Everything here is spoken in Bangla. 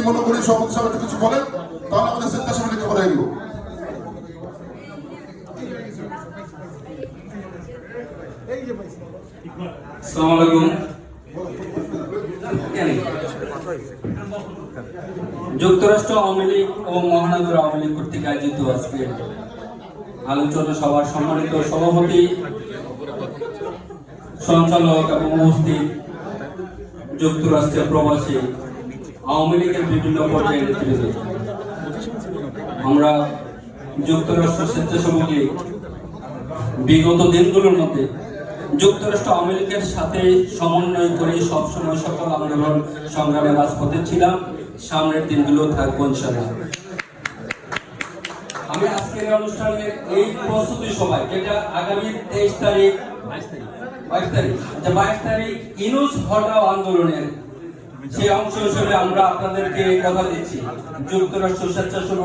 মনে করি সভাপতি সাহেব কিছু বলেন, তাহলে আমাদের স্বেচ্ছাসেবীকে করে দিব। আসসালামু আলাইকুম। যুক্তরাষ্ট্র আওয়ামী লীগ ও মহানগর আওয়ামী লীগ কর্তৃক আয়োজিত আজকে আলোচনা সভার সম্মানিত সভাপতি, সঞ্চালক এবং উপস্থিত যুক্তরাষ্ট্রের প্রবাসী আওয়ামী লীগের বিভিন্ন পর্যায়ের নেতৃবৃন্দ, আমরা যুক্তরাষ্ট্র স্বেচ্ছাসেবক লীগ বিগত দিনগুলোর মধ্যে যুক্তরাষ্ট্র আওয়ামী লীগের সাথে সমন্বয় করে সবসময় সকল আন্দোলন সংগ্রামে রাজপথে ছিলাম, সামনের দিনগুলো থাকবো ইনশাআল্লাহ। আমি আজকের অনুষ্ঠানের এই প্রস্তুতি সভায়, যেটা আগামী 22 তারিখ ইনুস হটাও আন্দোলনের সেই অংশ হিসেবে আমরা আপনাদেরকে কথা দিচ্ছি, যুক্তরাষ্ট্র স্বেচ্ছাসেবক